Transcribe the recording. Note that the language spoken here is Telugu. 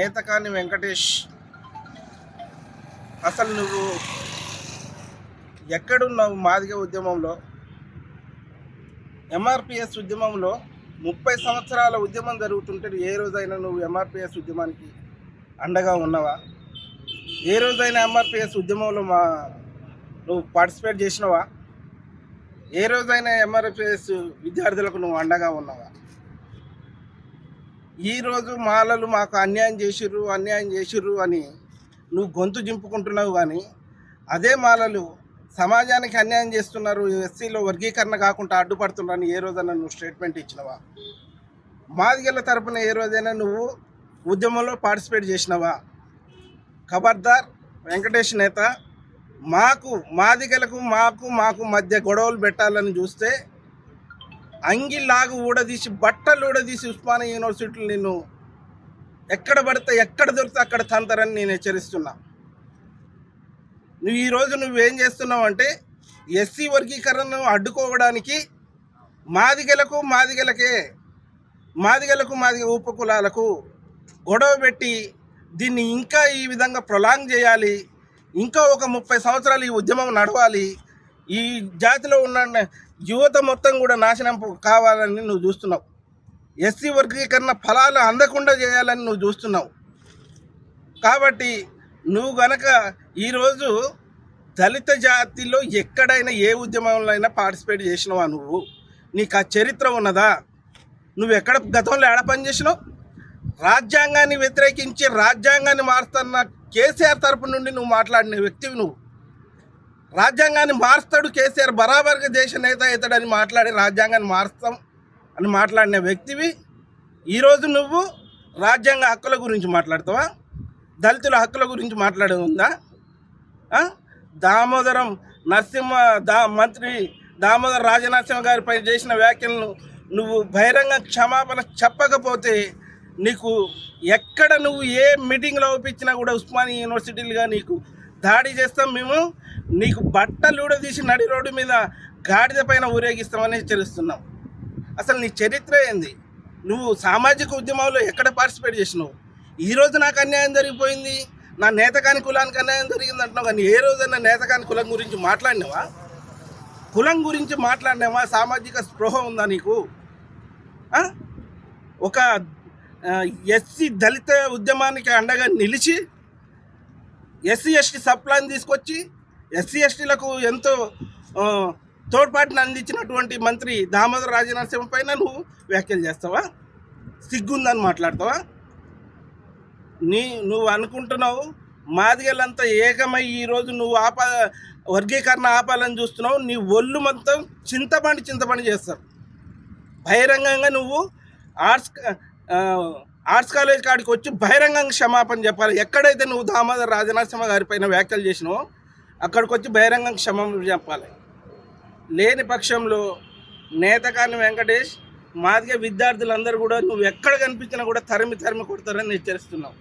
నేతకాని వెంకటేష్, అసలు నువ్వు ఎక్కడున్నావు? మాదిగ ఉద్యమంలో, ఎంఆర్పిఎస్ ఉద్యమంలో 30 సంవత్సరాల ఉద్యమం జరుగుతుంటే ఏ రోజైనా నువ్వు ఎంఆర్పిఎస్ ఉద్యమానికి అండగా ఉన్నావా? ఏ రోజైనా ఎంఆర్పిఎస్ ఉద్యమంలో నువ్వు పార్టిసిపేట్ చేసినావా? ఏ రోజైనా ఎంఆర్పిఎస్ విద్యార్థులకు నువ్వు అండగా ఉన్నావా? ఈరోజు మాలలు మాకు అన్యాయం చేసిర్రు అని నువ్వు గొంతు జింపుకుంటున్నావు, కానీ అదే మాలలు సమాజానికి అన్యాయం చేస్తున్నారు, ఎస్సీలో వర్గీకరణ కాకుండా అడ్డుపడుతున్నారని ఏ రోజైనా నువ్వు స్టేట్మెంట్ ఇచ్చినవా? మాదిగల తరపున ఏ రోజైనా నువ్వు ఉద్యమంలో పార్టిసిపేట్ చేసినవా? ఖబర్దార్ వెంకటేష్ నేత, మాదిగలకు మాకు మధ్య గొడవలు పెట్టాలని చూస్తే అంగిలాగు ఊడదీసి బట్టలు ఊడదీసి ఉస్మానియా యూనివర్సిటీలు నిన్ను ఎక్కడ దొరికితే అక్కడ తంతరని నేను హెచ్చరిస్తున్నా. ఈరోజు నువ్వేం చేస్తున్నావు అంటే ఎస్సీ వర్గీకరణను అడ్డుకోవడానికి మాదిగలకు ఉపకులాలకు గొడవ పెట్టి దీన్ని ఇంకా ఈ విధంగా ప్రొలాంగ్ చేయాలి, ఇంకా ఒక 30 సంవత్సరాలు ఈ ఉద్యమం నడవాలి, ఈ జాతిలో ఉన్న యువత మొత్తం కూడా నాశనం కావాలని నువ్వు చూస్తున్నావు. ఎస్సీ వర్గీకరణ ఫలాలు అందకుండా చేయాలని నువ్వు చూస్తున్నావు. కాబట్టి నువ్వు గనక ఈరోజు దళిత జాతిలో ఎక్కడైనా ఏ ఉద్యమంలో అయినా పార్టిసిపేట్ చేసినావా? నీకు ఆ చరిత్ర ఉన్నదా? నువ్వు ఎక్కడ గతంలో ఏడ పని చేసినావు? రాజ్యాంగాన్ని వ్యతిరేకించి రాజ్యాంగాన్ని మారుస్తున్న కేసీఆర్ తరపు నుండి నువ్వు మాట్లాడిన వ్యక్తివి. నువ్వు రాజ్యాంగాన్ని మారుస్తాడు కేసీఆర్, బరాబర్గా దేశ నేత అవుతాడని మాట్లాడి రాజ్యాంగాన్ని మారుస్తాం అని మాట్లాడిన వ్యక్తివి. ఈరోజు నువ్వు రాజ్యాంగ హక్కుల గురించి మాట్లాడతావా? దళితుల హక్కుల గురించి మాట్లాడేది ఉందా? మంత్రి దామోదర రాజనరసింహ గారిపై చేసిన వ్యాఖ్యలను నువ్వు బహిరంగ క్షమాపణ చెప్పకపోతే నీకు ఎక్కడ నువ్వు ఏ మీటింగ్లో ఒప్పించినా కూడా ఉస్మానియా యూనివర్సిటీలుగా నీకు దాడి చేస్తాం. మేము నీకు బట్టలు తీసి నడి రోడ్డు మీద గాడిద పైన ఊరేగిస్తామని హెచ్చరిస్తున్నాం. అసలు నీ చరిత్ర ఏంది? నువ్వు సామాజిక ఉద్యమంలో ఎక్కడ పార్టిసిపేట్ చేసినావు? ఈరోజు నాకు అన్యాయం జరిగిపోయింది, నా నేతకాని కులానికి అన్యాయం జరిగింది అంటున్నావు, కానీ ఏ రోజైనా నేతకాని కులం గురించి మాట్లాడినావా? సామాజిక స్పృహ ఉందా నీకు? ఒక ఎస్సీ దళిత ఉద్యమానికి అండగా నిలిచి ఎస్సీ ఎస్టీ సప్లాన్ తీసుకొచ్చి ఎస్సీ ఎస్టీలకు ఎంతో తోడ్పాటును అందించినటువంటి మంత్రి దామోదర రాజనరసింహ పైన నువ్వు వ్యాఖ్యలు చేస్తావా? సిగ్గుందని మాట్లాడతావా? నువ్వు అనుకుంటున్నావు మాదిగలంతా ఏకమై ఈరోజు నువ్వు వర్గీకరణ ఆపాలని చూస్తున్నావు. నీ ఒళ్ళు మొత్తం చింతపండి చేస్తారు. బహిరంగంగా నువ్వు ఆర్ట్స్ కాలేజ్ కాడికి వచ్చి బహిరంగంగా క్షమాపణ చెప్పాలి. ఎక్కడైతే నువ్వు దామోదర రాజనరసింహ గారి పైన వ్యాఖ్యలు చేసినావో అక్కడికి వచ్చి బహిరంగంగా క్షమాపణ చెప్పాలి. లేని పక్షంలో నేతకాని వెంకటేష్, మాదిగ విద్యార్థులందరూ కూడా నువ్వు ఎక్కడ కనిపించినా కూడా తరిమి కొడతారని హెచ్చరిస్తున్నావు.